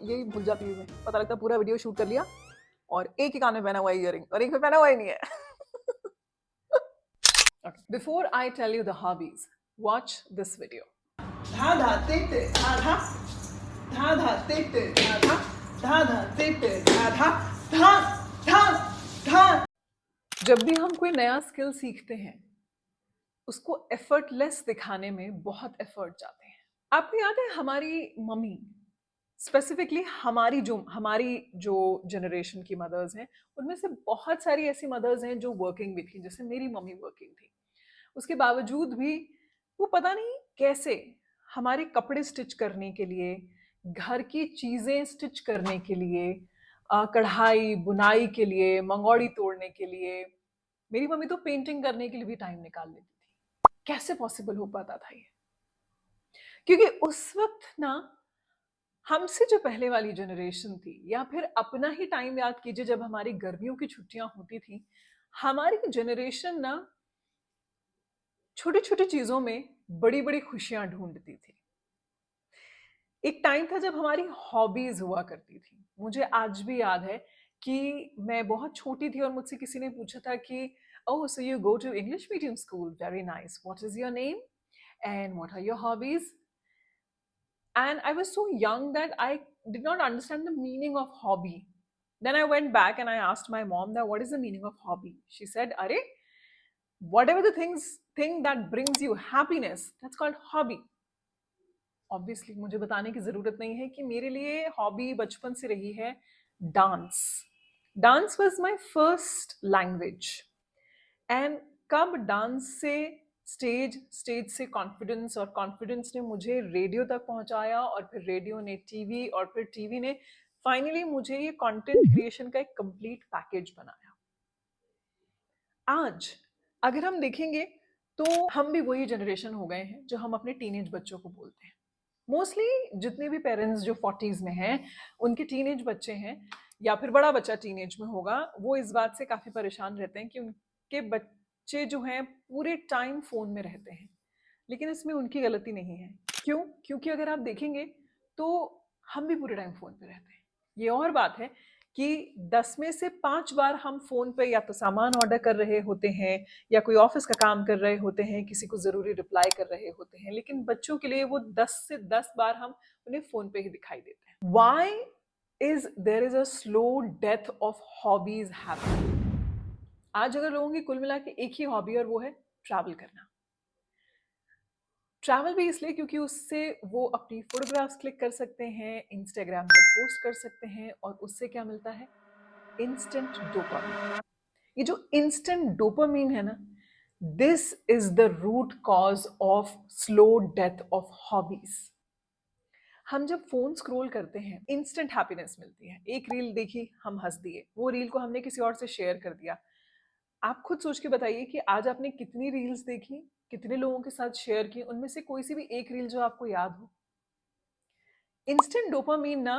यही भूल जाती हूँ मैं। पता लगता है पूरा वीडियो शूट कर लिया और एक ही कान में पहना हुआ है ईयरिंग और एक में पहना हुआ ही नहीं है। Okay. Before I tell you the hobbies, watch this video. धा धा ते ते धा धा धा धा ते ते धा धा धा धा ते ते धा धा धा धा धा। जब भी हम कोई नया स्किल सीखते हैं उसको एफर्टलेस दिखाने में बहुत एफर्ट जाते हैं। आपको याद है हमारी मम्मी, स्पेसिफिकली हमारी जो जनरेशन की मदर्स हैं उनमें से बहुत सारी ऐसी मदर्स हैं जो वर्किंग भी थी, जैसे मेरी मम्मी वर्किंग थी। उसके बावजूद भी वो पता नहीं कैसे हमारे कपड़े स्टिच करने के लिए, घर की चीजें स्टिच करने के लिए, कढ़ाई बुनाई के लिए, मंगोड़ी तोड़ने के लिए, मेरी मम्मी तो पेंटिंग करने के लिए भी टाइम निकाल लेती थी। कैसे पॉसिबल हो पाता था ये? क्योंकि उस वक्त ना हमसे जो पहले वाली जनरेशन थी, या फिर अपना ही टाइम याद कीजिए जब हमारी गर्मियों की छुट्टियां होती थी, हमारी जनरेशन ना छोटी छोटी चीजों में बड़ी बड़ी खुशियां ढूंढती थी। एक टाइम था जब हमारी हॉबीज हुआ करती थी। मुझे आज भी याद है कि मैं बहुत छोटी थी और मुझसे किसी ने पूछा था कि oh so you go to English medium school, very nice, what is your name and what are your hobbies? And I was so young that I did not understand the meaning of hobby. Then I went back and I asked my mom that what is the meaning of hobby? She said, "Are whatever the thing that brings you happiness, that's called hobby." Obviously, मुझे बताने की जरूरत नहीं है कि मेरे लिए hobby बचपन से रही है dance. Dance was my first language. And कब डांस से स्टेज, स्टेज से कॉन्फिडेंस, और कॉन्फिडेंस ने मुझे रेडियो तक पहुंचाया, और फिर रेडियो ने टीवी, और फिर टीवी ने फाइनली मुझे ये कंटेंट क्रिएशन का एक कंप्लीट पैकेज बनाया। आज अगर हम देखेंगे तो हम भी वही जनरेशन हो गए हैं जो हम अपने टीनेज बच्चों को बोलते हैं। मोस्टली जितने भी पेरेंट्स जो 40s में हैं, उनके टीनेज बच्चे हैं या फिर बड़ा बच्चा टीनेज में होगा, वो इस बात से काफी परेशान रहते हैं कि उनके बच्चे जो हैं पूरे टाइम फोन में रहते हैं। लेकिन इसमें उनकी गलती नहीं है। क्यों? क्योंकि अगर आप देखेंगे तो हम भी पूरे टाइम फोन पे रहते हैं। ये और बात है कि 10 में से 5 बार हम फोन पे या तो सामान ऑर्डर कर रहे होते हैं, या कोई ऑफिस का काम कर रहे होते हैं, किसी को जरूरी रिप्लाई कर रहे होते हैं। लेकिन बच्चों के लिए वो 10 से 10 बार हम उन्हें फोन पे ही दिखाई देते हैं। Why is there is a slow death of hobbies happening? आज अगर लोगों की कुल मिला के एक ही हॉबी और वो है ट्रैवल करना। ट्रैवल भी इसलिए क्योंकि उससे वो अपनी फोटोग्राफ्स क्लिक कर सकते हैं, इंस्टाग्राम पर पोस्ट कर सकते हैं, और उससे क्या मिलता है? Instant dopamine. ये जो इंस्टेंट डोपामिन है ना, this is the root cause of slow death of hobbies. हम जब फोन स्क्रॉल करते हैं इंस्टेंट हैप्पीनेस मिलती है। एक रील देखी, हम हंस दिए, वो रील को हमने किसी और से शेयर कर दिया। आप खुद सोच के बताइए कि आज आपने कितनी रील्स देखी, कितने लोगों के साथ शेयर की, उनमें से कोई सी भी एक रील जो आपको याद हो? इंस्टेंट डोपामीन ना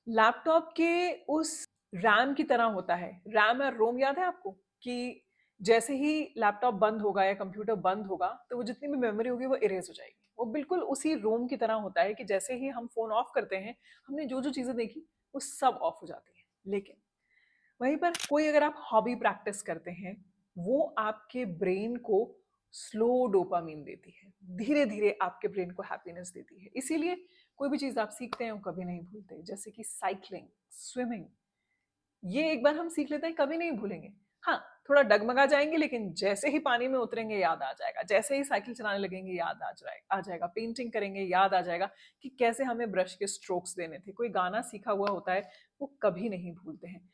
लैपटॉप के उस रैम की तरह होता है। रैम और रोम याद है आपको? कि जैसे ही लैपटॉप बंद होगा या कंप्यूटर बंद होगा तो वो जितनी भी मेमोरी होगी वो इरेज हो जाएगी। वो बिल्कुल उसी रोम की तरह होता है कि जैसे ही हम फोन ऑफ करते हैं, हमने जो जो चीजें देखी वो सब ऑफ हो जाती है। लेकिन वहीं पर कोई अगर आप हॉबी प्रैक्टिस करते हैं, वो आपके ब्रेन को स्लो डोपामीन देती है, धीरे धीरे आपके ब्रेन को हैप्पीनेस देती है। इसीलिए कोई भी चीज आप सीखते हैं वो कभी नहीं भूलते। जैसे कि साइकिलिंग, स्विमिंग, ये एक बार हम सीख लेते हैं कभी नहीं भूलेंगे। हाँ, थोड़ा डगमगा जाएंगे, लेकिन जैसे ही पानी में उतरेंगे याद आ जाएगा। जैसे ही साइकिल चलाने लगेंगे याद आ जाएगा। पेंटिंग करेंगे याद आ जाएगा कि कैसे हमें ब्रश के स्ट्रोक्स देने थे। कोई गाना सीखा हुआ होता है वो कभी नहीं भूलते हैं।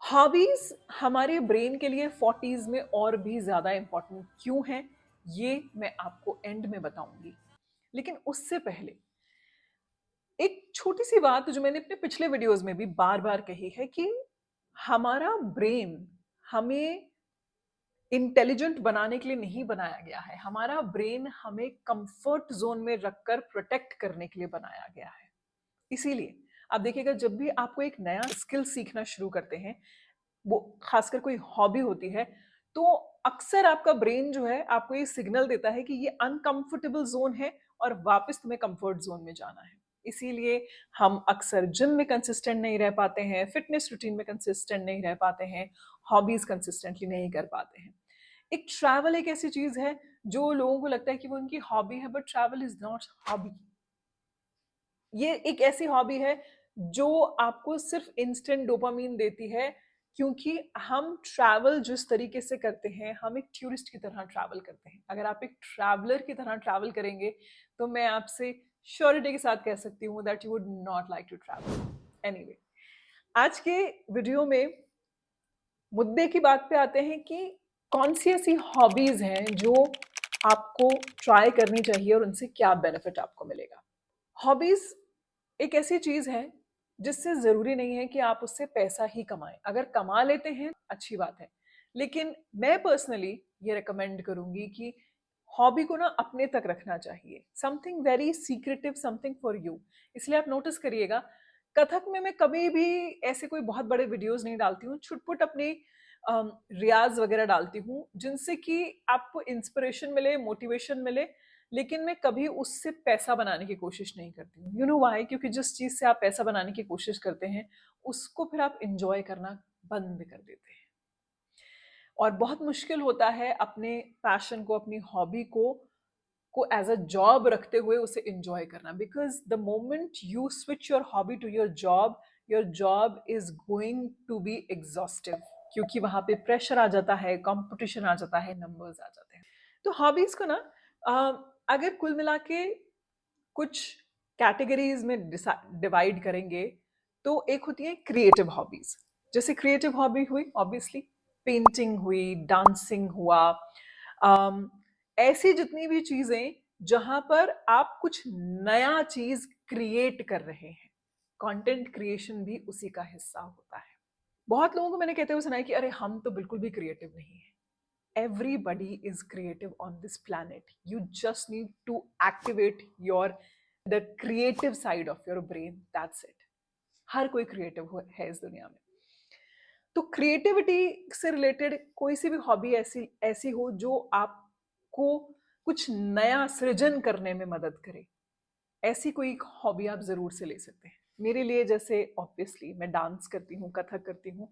हॉबीज हमारे ब्रेन के लिए 40s में और भी ज्यादा इंपॉर्टेंट क्यों है, ये मैं आपको एंड में बताऊंगी। लेकिन उससे पहले एक छोटी सी बात जो मैंने अपने पिछले वीडियोस में भी बार बार कही है कि हमारा ब्रेन हमें इंटेलिजेंट बनाने के लिए नहीं बनाया गया है। हमारा ब्रेन हमें कंफर्ट जोन में रखकर प्रोटेक्ट करने के लिए बनाया गया है। इसीलिए आप देखिएगा, जब भी आपको एक नया स्किल सीखना शुरू करते हैं, वो खासकर कोई हॉबी होती है, तो अक्सर आपका ब्रेन जो है आपको ये सिग्नल देता है कि ये अनकंफर्टेबल जोन है और वापस तुम्हें कंफर्ट जोन में जाना है। इसीलिए हम अक्सर जिम में कंसिस्टेंट नहीं रह पाते हैं, फिटनेस रूटीन में कंसिस्टेंट नहीं रह पाते हैं, हॉबीज कंसिस्टेंटली नहीं कर पाते हैं। एक ट्रैवल एक ऐसी चीज है जो लोगों को लगता है कि वो उनकी हॉबी है, but travel is not hobby. ये एक ऐसी हॉबी है जो आपको सिर्फ इंस्टेंट डोपामीन देती है, क्योंकि हम ट्रैवल जिस तरीके से करते हैं, हम एक टूरिस्ट की तरह ट्रैवल करते हैं। अगर आप एक ट्रैवलर की तरह ट्रैवल करेंगे तो मैं आपसे श्योरिटी के साथ कह सकती हूँ that you would not like to travel. Anyway, आज के वीडियो में मुद्दे की बात पे आते हैं कि कौन सी ऐसी हॉबीज हैं जो आपको ट्राई करनी चाहिए और उनसे क्या बेनिफिट आपको मिलेगा। हॉबीज एक ऐसी चीज है जिससे जरूरी नहीं है कि आप उससे पैसा ही कमाएं। अगर कमा लेते हैं अच्छी बात है, लेकिन मैं पर्सनली ये रिकमेंड करूंगी कि हॉबी को ना अपने तक रखना चाहिए, something very secretive, something for you. इसलिए आप नोटिस करिएगा, कथक में मैं कभी भी ऐसे कोई बहुत बड़े वीडियोस नहीं डालती हूँ, छुटपुट अपने रियाज वगैरह डालती हूँ जिनसे कि आपको इंस्पिरेशन मिले, मोटिवेशन मिले, लेकिन मैं कभी उससे पैसा बनाने की कोशिश नहीं करती हूँ। You know why? क्योंकि जिस चीज से आप पैसा बनाने की कोशिश करते हैं उसको फिर आप इंजॉय करना बंद कर देते हैं, और बहुत मुश्किल होता है अपने पैशन को, अपनी हॉबी को एज अ जॉब रखते हुए उसे इंजॉय करना। Because the moment you switch your hobby to your job is going to be exhaustive, क्योंकि वहां पे प्रेशर आ जाता है, कंपटीशन आ जाता है, नंबर्स आ जाते हैं। तो हॉबीज को ना अगर कुल मिला के कुछ कैटेगरीज में डिवाइड करेंगे तो एक होती है क्रिएटिव हॉबीज। जैसे क्रिएटिव हॉबी हुई ऑब्वियसली पेंटिंग हुई, डांसिंग हुआ, ऐसी जितनी भी चीजें जहां पर आप कुछ नया चीज क्रिएट कर रहे हैं, कंटेंट क्रिएशन भी उसी का हिस्सा होता है। बहुत लोगों को मैंने कहते हुए सुना है कि अरे हम तो बिल्कुल भी क्रिएटिव नहीं है। Everybody is creative on this planet. You just need to activate the creative side of your brain. That's it. हर कोई क्रिएटिव है इस दुनिया में। तो क्रिएटिविटी से रिलेटेड कोई सी भी हॉबी ऐसी ऐसी हो जो आपको कुछ नया सृजन करने में मदद करे, ऐसी कोई हॉबी आप जरूर से ले सकते हैं। मेरे लिए जैसे ऑब्वियसली मैं डांस करती हूँ, कथक करती हूँ।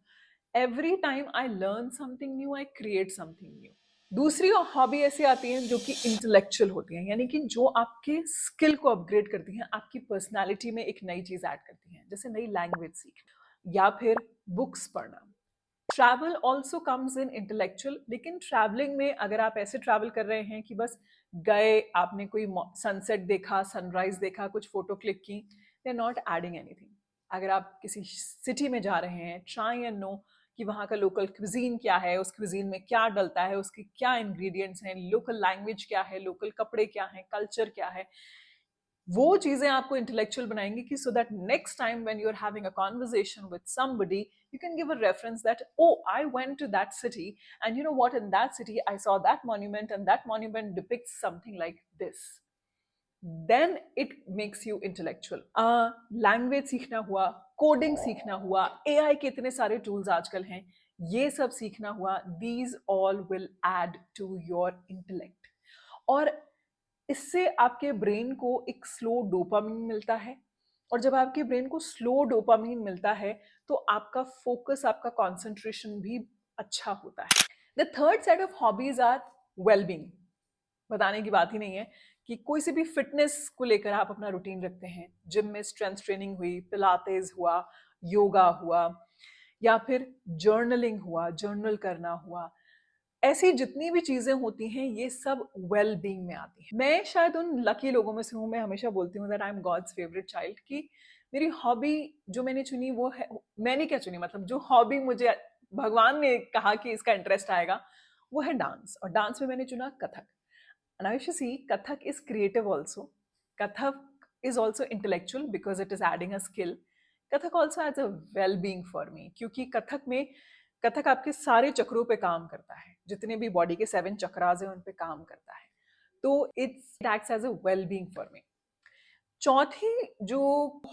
Every time I learn something new, I create something new. दूसरी हॉबी ऐसी आती हैं जो कि इंटेलेक्चुअल होती हैं, यानी कि जो आपके स्किल को अपग्रेड करती हैं, आपकी पर्सनालिटी में एक नई चीज ऐड करती हैं, जैसे नई लैंग्वेज सीखना या फिर बुक्स पढ़ना। Travel also comes in intellectual, लेकिन ट्रैवलिंग में अगर आप ऐसे ट्रैवल कर रहे हैं कि बस गए, आपने कोई सनसेट देखा, सनराइज देखा, कुछ फोटो क्लिक की, they are not adding anything. अगर आप किसी सिटी में जा रहे हैं, ट्राई एंड नो कि वहाँ का लोकल क्विजीन क्या है, उस क्विजीन में क्या डलता है, उसके क्या इंग्रेडिएंट्स हैं, लोकल लैंग्वेज क्या है, लोकल कपड़े क्या हैं, कल्चर क्या है। वो चीजें आपको इंटेलेक्चुअल बनाएंगी कि so that next time when you are having a conversation with somebody, you can give a reference that, oh, I went to that city and you know what, in that city I saw that monument and that monument depicts something like this. Then it makes you intellectual. Language सीखना हुआ, coding सीखना हुआ, AI के इतने सारे tools आजकल हैं, ये सब सीखना हुआ, these all will add to your intellect. और इससे आपके ब्रेन को एक स्लो डोपामिन मिलता है, और जब आपके ब्रेन को स्लो डोपामिन मिलता है तो आपका फोकस, आपका कंसंट्रेशन भी अच्छा होता है। The third set of hobbies are wellbeing. बताने की बात ही नहीं है कि कोई सी भी फिटनेस को लेकर आप अपना रूटीन रखते हैं, जिम में स्ट्रेंथ ट्रेनिंग हुई, पिलाटेस हुआ, योगा हुआ, या फिर जर्नलिंग हुआ, जर्नल करना हुआ, ऐसी जितनी भी चीजें होती हैं ये सब वेल बीइंग में आती हैं। मैं शायद उन लकी लोगों में से हूँ, मैं हमेशा बोलती हूँ that I am God's favourite child, कि मेरी हॉबी जो मैंने चुनी वो है, मैंने क्या चुनी, मतलब जो हॉबी मुझे भगवान ने कहा कि इसका इंटरेस्ट आएगा वो है डांस, और डांस में मैंने चुना Kathak. And I should see Kathak is creative also, Kathak is also intellectual because it is adding a skill. Kathak also adds a well-being for me, क्योंकि कथक आपके सारे चक्रों पे काम करता है, जितने भी बॉडी के 7 चक्रास हैं उन पे काम करता है, तो it acts as a well being for me. चौथी जो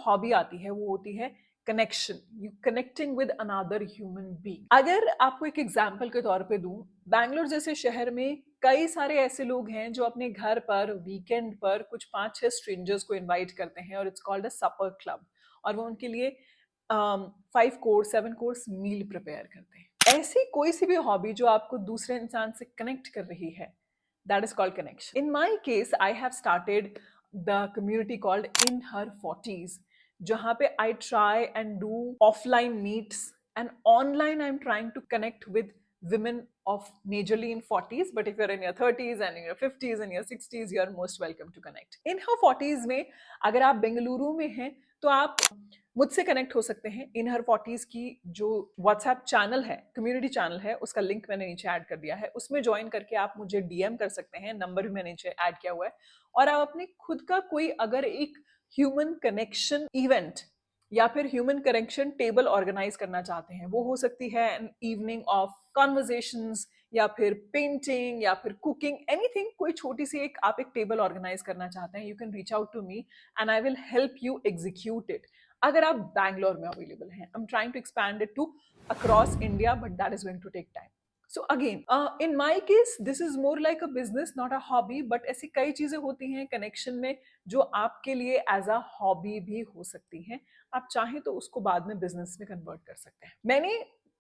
हॉबी आती है वो होती है connection, you connecting with another human being. अगर आपको एक एग्जांपल के तौर पे दूं, बैंगलोर जैसे शहर में कई सारे ऐसे लोग हैं जो अपने घर पर वीकेंड पर कुछ 5-6 स्ट्रेंजर्स को इनवाइट करते हैं और it's called a supper club, और वो उनके लिए 5 कोर्स 7 कोर्स मील प्रिपेयर करते हैं। ऐसी कोई सी भी हॉबी जो आपको दूसरे इंसान से कनेक्ट कर रही है, that is called connection. In my case, I have started the community called In Her 40s, जहाँ पे I try and do offline meets, and online I'm trying to connect with women of majorly in 40s, but if you're in your 30s and in your 50s and your 60s, you're most welcome to connect. In Her 40s में अगर आप बेंगलुरु में हैं तो आप मुझसे connect हो सकते हैं। इन हर 40s की जो व्हाट्सएप चैनल है, कम्युनिटी चैनल है, उसका लिंक मैंने नीचे ऐड कर दिया है, उसमें ज्वाइन करके आप मुझे डीएम कर सकते हैं, नंबर भी मैंने नीचे ऐड किया हुआ है। और आप अपने खुद का कोई अगर एक ह्यूमन कनेक्शन इवेंट या फिर ह्यूमन कनेक्शन टेबल ऑर्गेनाइज करना चाहते हैं, वो हो सकती है एन इवनिंग ऑफ कॉन्वर्जेशंस या फिर पेंटिंग या फिर कुकिंग, एनीथिंग, कोई छोटी सी एक आप एक टेबल ऑर्गेनाइज करना चाहते हैं, you can reach out to me and I will help you execute it. अगर आप बैंगलोर में अवेलेबल हैं, I am trying to expand it to across India, but that is going to take time. So again, in my case, this is more like a business, not a hobby. But ऐसी कई चीजें होती हैं connection में जो आपके लिए as a hobby भी हो सकती हैं। आप चाहें तो उसको बाद में बिजनेस में कन्वर्ट कर सकते हैं। मैंने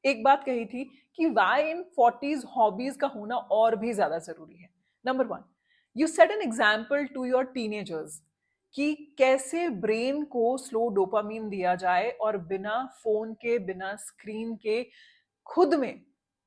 एक बात कही थी कि वाई इन 40s हॉबीज का होना और भी ज्यादा जरूरी है। Number 1, you set an example to your teenagers कि कैसे ब्रेन को स्लो डोपामीन दिया जाए और बिना फोन के, बिना स्क्रीन के खुद में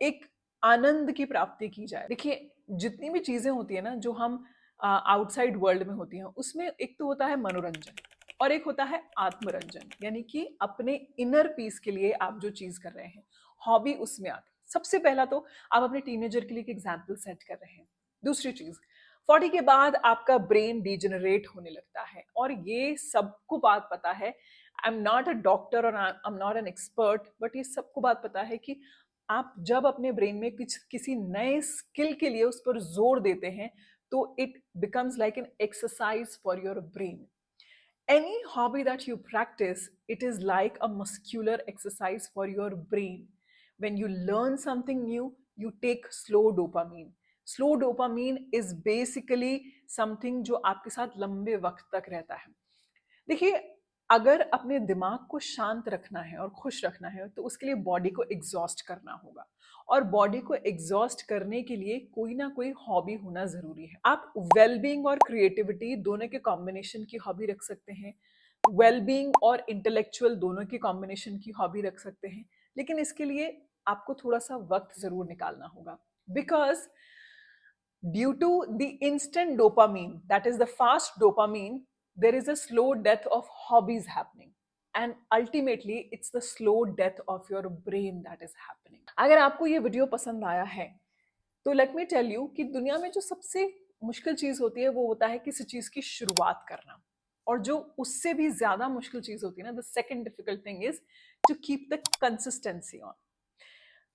एक आनंद की प्राप्ति की जाए। देखिए, जितनी भी चीजें होती है ना जो हम आउटसाइड वर्ल्ड में होती हैं, उसमें एक तो होता है मनोरंजन और एक होता है आत्मरंजन, यानी कि अपने इनर पीस के लिए आप जो चीज कर रहे हैं, हॉबी उसमें आती है। सबसे पहला तो आप अपने टीनेजर के लिए एक एग्जाम्पल सेट कर रहे हैं। दूसरी चीज, 40 के बाद आपका ब्रेन डिजेनरेट होने लगता है, और ये सबको बात पता है। I am not a doctor और I am not an expert, but ये सबको बात पता है कि आप जब अपने ब्रेन में किसी नए स्किल के लिए उस पर जोर देते हैं तो it becomes like an exercise for your brain. Any hobby that you practice, it is like a muscular exercise for your brain. When you learn something new, you take slow dopamine. Slow dopamine is basically something जो आपके साथ लंबे वक्त तक रहता है। देखिए, अगर अपने दिमाग को शांत रखना है और खुश रखना है तो उसके लिए बॉडी को एग्जॉस्ट करना होगा, और बॉडी को एग्जॉस्ट करने के लिए कोई ना कोई हॉबी होना जरूरी है। आप वेलबींग और क्रिएटिविटी दोनों के कॉम्बिनेशन की हॉबी रख सकते हैं, वेलबींग और इंटेलेक्चुअल दोनों की कॉम्बिनेशन की हॉबी रख सकते हैं, लेकिन इसके लिए आपको थोड़ा सा वक्त जरूर निकालना होगा। Because due to the instant dopamine, that is the fast dopamine, there is a slow death of hobbies happening, and ultimately it's the slow death of your brain that is happening. अगर आपको ये video पसंद आया है तो let me tell you कि दुनिया में जो सबसे मुश्किल चीज होती है वो होता है किसी चीज की शुरुआत करना, और जो उससे भी ज्यादा मुश्किल चीज होती है ना, the second difficult thing is to keep the consistency on.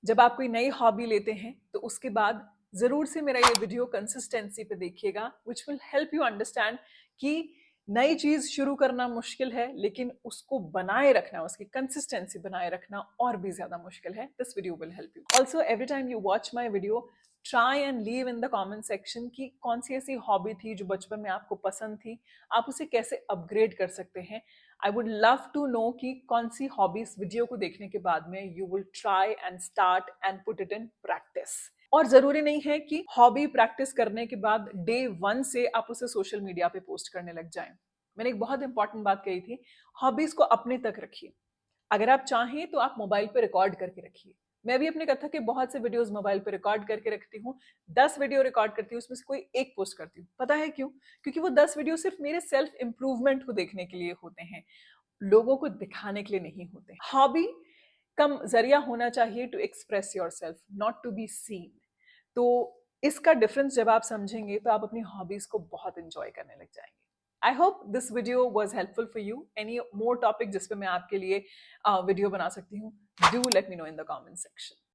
जब आप कोई नई हॉबी लेते हैं तो उसके बाद जरूर से मेरा ये वीडियो कंसिस्टेंसी पे देखिएगा, which will help you understand कि नई चीज शुरू करना मुश्किल है, लेकिन उसको बनाए रखना, उसकी कंसिस्टेंसी बनाए रखना और भी ज्यादा मुश्किल है। This video will help you. Also every time you watch my video, try and leave in the comment section कि कौन सी ऐसी हॉबी थी जो बचपन में आपको पसंद थी, आप उसे कैसे अपग्रेड कर सकते हैं। I would love to know कि कौन सी हॉबी इस वीडियो को देखने के बाद में you will try and start and put it in practice. और जरूरी नहीं है कि हॉबी प्रैक्टिस करने के बाद डे 1 से आप उसे सोशल मीडिया पे पोस्ट करने लग जाएं। मैंने एक बहुत इंपॉर्टेंट बात कही थी, हॉबीज को अपने तक रखिए। अगर आप चाहें तो आप मोबाइल पे रिकॉर्ड करके रखिए। मैं भी अपने कथक के बहुत से वीडियोस मोबाइल पे रिकॉर्ड करके रखती हूँ। 10 वीडियो रिकॉर्ड करती हूँ, उसमें से कोई एक पोस्ट करती हूँ। पता है क्यों? क्योंकि वो 10 वीडियो सिर्फ मेरे सेल्फ इंप्रूवमेंट को देखने के लिए होते हैं, लोगों को दिखाने के लिए नहीं होते। हॉबी कम जरिया होना चाहिए to express yourself, not to be seen. तो इसका डिफरेंस जब आप समझेंगे तो आप अपनी हॉबीज को बहुत एंजॉय करने लग जाएंगे। I hope this video was helpful for you. Any more topic जिसपे मैं आपके लिए वीडियो बना सकती हूँ, do let me know in the comment section.